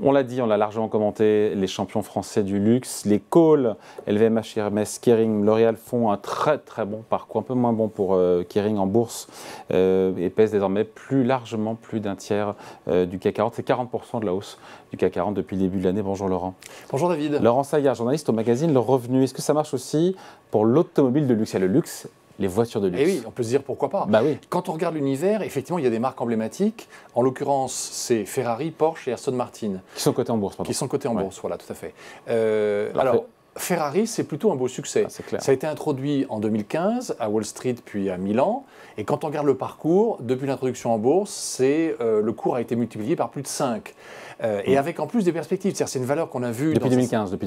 On l'a dit, on l'a largement commenté, les champions français du luxe, les Cole, LVMH, Hermès, Kering, L'Oréal font un très très bon parcours, un peu moins bon pour Kering en bourse, et pèsent désormais plus largement plus d'un tiers du CAC 40. C'est 40% de la hausse du CAC 40 depuis le début de l'année. Bonjour Laurent. Bonjour David. Laurent Saillard, journaliste au magazine Le Revenu. Est-ce que ça marche aussi pour l'automobile de luxe? Il y a le luxe, les voitures de luxe. Eh oui, on peut se dire pourquoi pas. Bah oui. Quand on regarde l'univers, effectivement, il y a des marques emblématiques. En l'occurrence, c'est Ferrari, Porsche et Aston Martin. Qui sont cotés en bourse, pardon. Qui sont cotés en bourse, voilà, tout à fait. Ferrari, c'est plutôt un beau succès. C'est clair. Ça a été introduit en 2015 à Wall Street puis à Milan. Et quand on regarde le parcours, depuis l'introduction en bourse, le cours a été multiplié par plus de 5. Et avec en plus des perspectives. C'est une valeur qu'on a vue… Depuis 2015. Depuis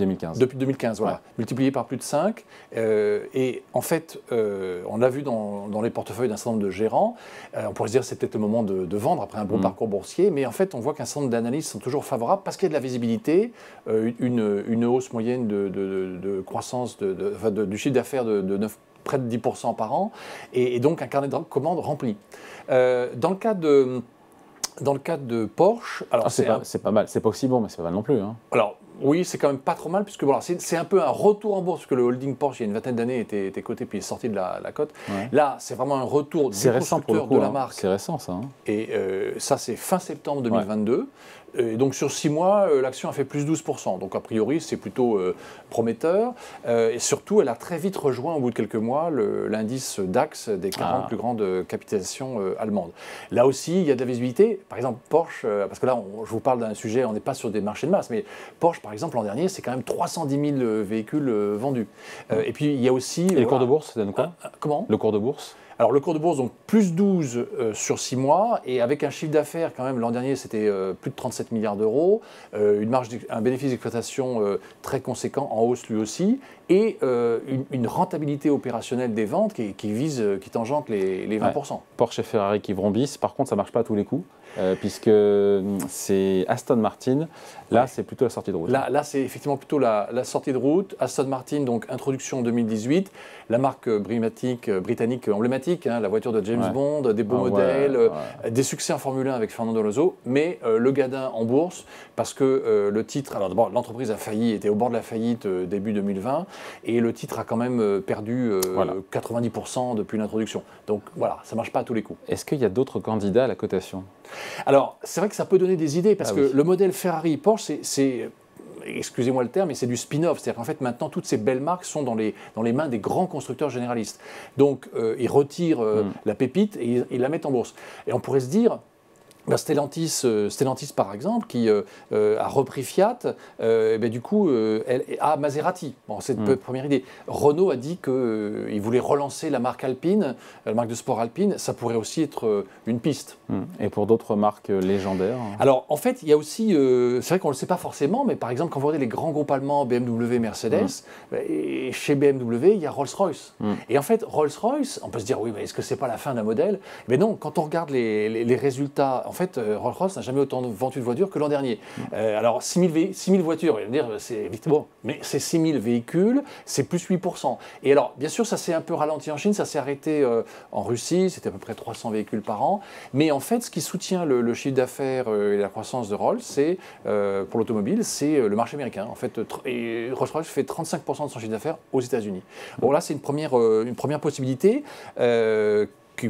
2015, voilà. Ouais. Multiplié par plus de 5. Et en fait, on l'a vu dans les portefeuilles d'un certain nombre de gérants. On pourrait se dire que c'est peut-être le moment de vendre après un bon parcours boursier. Mais en fait, on voit qu'un certain nombre d'analystes sont toujours favorables parce qu'il y a de la visibilité, une hausse moyenne de croissance du chiffre d'affaires de près de 10% par an, et donc un carnet de commandes rempli. Dans le cas de Porsche, alors c'est pas mal, c'est pas aussi bon, mais c'est pas mal non plus. Hein. Alors oui, c'est quand même pas trop mal, puisque voilà, c'est un peu un retour en bourse, puisque le holding Porsche, il y a une vingtaine d'années, était coté, puis il est sorti de la cote. Ouais. Là, c'est vraiment un retour du constructeur de la marque. C'est récent, ça. Hein. Et ça, c'est fin septembre 2022. Ouais. Et donc sur 6 mois, l'action a fait plus 12%. Donc a priori, c'est plutôt prometteur. Et surtout, elle a très vite rejoint, au bout de quelques mois, l'indice DAX des 40 plus grandes capitalisations allemandes. Là aussi, il y a de la visibilité. Par exemple, Porsche, parce que là, je vous parle d'un sujet, on n'est pas sur des marchés de masse, mais Porsche, par exemple, l'an dernier, c'est quand même 310 000 véhicules vendus. Et puis, il y a aussi… Et le cours de bourse, ça donne quoi? Comment? Le cours de bourse? Alors le cours de bourse, donc plus 12 sur 6 mois, et avec un chiffre d'affaires quand même, l'an dernier c'était plus de 37 milliards d'euros, un bénéfice d'exploitation très conséquent, en hausse lui aussi, et une rentabilité opérationnelle des ventes qui tangente les 20%. Ouais. Porsche et Ferrari qui vrombissent, par contre ça ne marche pas à tous les coups, puisque c'est Aston Martin, là c'est plutôt la sortie de route. Là c'est effectivement plutôt la sortie de route. Aston Martin, donc introduction en 2018, la marque britannique emblématique, hein, la voiture de James Bond, des beaux modèles, des succès en Formule 1 avec Fernando Alonso, mais le gadin en bourse, parce que le titre, alors d'abord l'entreprise a failli, était au bord de la faillite début 2020, et le titre a quand même perdu 90% depuis l'introduction. Donc voilà, ça ne marche pas à tous les coups. Est-ce qu'il y a d'autres candidats à la cotation? Alors, c'est vrai que ça peut donner des idées, parce que le modèle Ferrari-Porsche, c'est excusez-moi le terme, mais c'est du spin-off. C'est-à-dire qu'en fait, maintenant, toutes ces belles marques sont dans les mains des grands constructeurs généralistes. Donc, ils retirent la pépite et ils la mettent en bourse. Et on pourrait se dire… Stellantis, par exemple, qui a repris Fiat, du coup, Maserati. Bon, c'est une première idée. Renault a dit qu'il voulait relancer la marque Alpine, la marque de sport Alpine. Ça pourrait aussi être une piste. Et pour d'autres marques légendaires? Alors, en fait, il y a aussi, c'est vrai qu'on ne le sait pas forcément, mais par exemple, quand vous regardez les grands groupes allemands, BMW, Mercedes, et chez BMW, il y a Rolls-Royce. Et en fait, Rolls-Royce, on peut se dire, oui, mais est-ce que ce n'est pas la fin d'un modèle? Mais non, quand on regarde les résultats, en fait, Rolls-Royce n'a jamais autant vendu de voitures que l'an dernier. Alors, 6 000 voitures, on va dire, c'est bon, mais c'est 6 000 véhicules, c'est plus 8%. Et alors, bien sûr, ça s'est un peu ralenti en Chine, ça s'est arrêté en Russie, c'était à peu près 300 véhicules par an. Mais en fait, ce qui soutient le chiffre d'affaires et la croissance de Rolls, c'est, pour l'automobile, c'est le marché américain. En fait, Rolls-Royce fait 35% de son chiffre d'affaires aux États-Unis. Bon, là, c'est une première possibilité.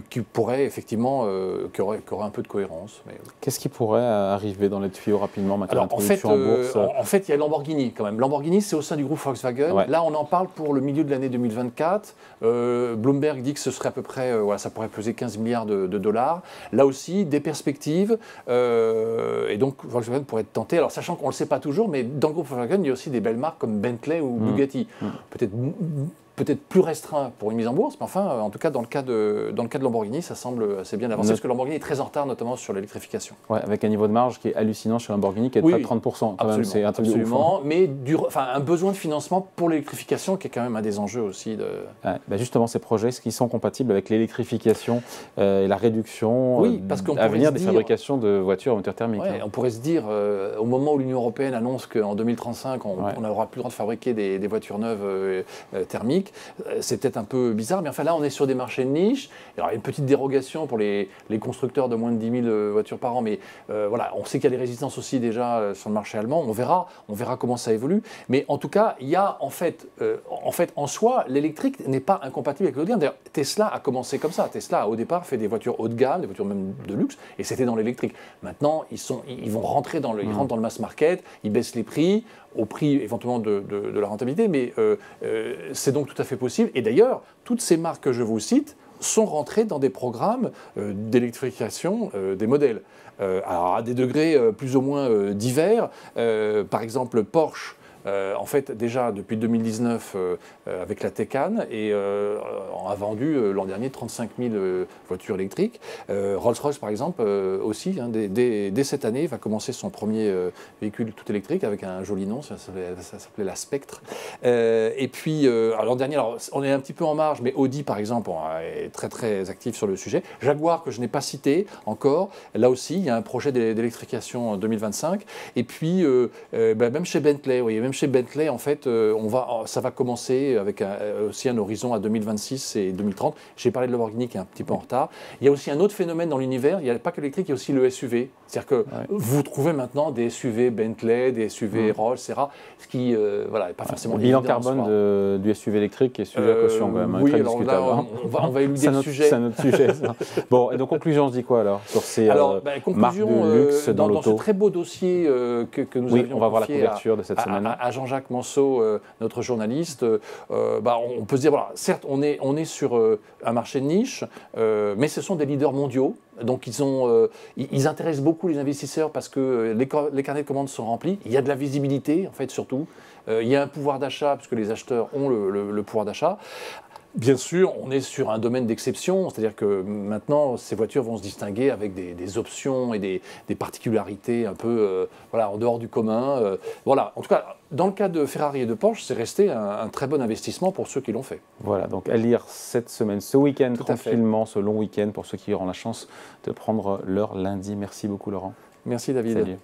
Qui pourrait effectivement, qui aurait un peu de cohérence. Mais… Qu'est-ce qui pourrait arriver dans les tuyaux rapidement maintenant? Alors, en fait, il y a Lamborghini quand même. Lamborghini, c'est au sein du groupe Volkswagen. Ouais. Là, on en parle pour le milieu de l'année 2024. Bloomberg dit que ce serait à peu près, ça pourrait peser 15 milliards de dollars. Là aussi, des perspectives. Et donc, Volkswagen pourrait être tenté. Alors, sachant qu'on ne le sait pas toujours, mais dans le groupe Volkswagen, il y a aussi des belles marques comme Bentley ou Bugatti. Peut-être plus restreint pour une mise en bourse, mais enfin, en tout cas, dans le cas de Lamborghini, ça semble assez bien avancé, parce que Lamborghini est très en retard, notamment sur l'électrification. Ouais, avec un niveau de marge qui est hallucinant chez Lamborghini, qui est de près de 30%. C'est un truc absolument, mais un besoin de financement pour l'électrification, qui est quand même un des enjeux aussi. Justement, ces projets, est-ce qu'ils sont compatibles avec l'électrification et la réduction à venir des fabrications de voitures à moteur thermique? On pourrait se dire, au moment où l'Union européenne annonce qu'en 2035, on n'aura plus le droit de fabriquer des voitures neuves thermiques, électrique. C'est peut-être un peu bizarre, mais enfin là, on est sur des marchés de niche. Alors, il y a une petite dérogation pour les constructeurs de moins de 10 000 voitures par an, mais voilà, on sait qu'il y a des résistances aussi déjà sur le marché allemand. On verra comment ça évolue. Mais en tout cas, il y a en fait, en soi, l'électrique n'est pas incompatible avec le haut de gamme. D'ailleurs, Tesla a commencé comme ça. Tesla, au départ, fait des voitures haut de gamme, des voitures même de luxe, et c'était dans l'électrique. Maintenant, ils vont rentrer ils rentrent dans le mass market, ils baissent les prix, au prix éventuellement de la rentabilité, mais c'est donc tout à fait possible. Et d'ailleurs, toutes ces marques que je vous cite sont rentrées dans des programmes d'électrification des modèles. Alors à des degrés plus ou moins divers. Par exemple, Porsche, en fait, déjà depuis 2019, avec la Taycan, on a vendu l'an dernier 35 000 voitures électriques. Rolls-Royce, par exemple, aussi, hein, dès cette année, va commencer son premier véhicule tout électrique avec un joli nom, ça s'appelait la Spectre. Et puis, l'an dernier, on est un petit peu en marge, mais Audi, par exemple, est très très actif sur le sujet. Jaguar, que je n'ai pas cité encore, là aussi, il y a un projet d'électrification en 2025. Et puis, même chez Bentley, vous voyez, même chez Bentley, en fait, ça va commencer avec aussi un horizon à 2026 et 2030. J'ai parlé de Lamborghini qui est un petit peu en retard. Il y a aussi un autre phénomène dans l'univers, il n'y a pas que l'électrique, il y a aussi le SUV. C'est-à-dire que vous trouvez maintenant des SUV Bentley, des SUV Rolls, etc. Ce qui n'est pas forcément évident. Le bilan carbone du SUV électrique est sujet à caution quand même, oui, très alors discutable. Là, on va éluder le sujet. C'est un autre sujet. Ça. Bon, et donc conclusion, on se dit quoi alors sur ces marques de luxe dans l'auto? Dans ce très beau dossier que nous avions on va voir la couverture de cette semaine. À Jean-Jacques Manceau, notre journaliste, on peut se dire, voilà, certes, on est sur un marché de niche, mais ce sont des leaders mondiaux. Donc ils intéressent beaucoup les investisseurs parce que les carnets de commandes sont remplis. Il y a de la visibilité, en fait, surtout. Il y a un pouvoir d'achat, puisque les acheteurs ont le pouvoir d'achat. Bien sûr, on est sur un domaine d'exception, c'est-à-dire que maintenant, ces voitures vont se distinguer avec des options et des particularités un peu en dehors du commun. Voilà. En tout cas, dans le cas de Ferrari et de Porsche, c'est resté un très bon investissement pour ceux qui l'ont fait. Voilà, donc à lire cette semaine, ce week-end, tranquillement, ce long week-end, pour ceux qui auront la chance de prendre leur lundi. Merci beaucoup, Laurent. Merci, David. Salut.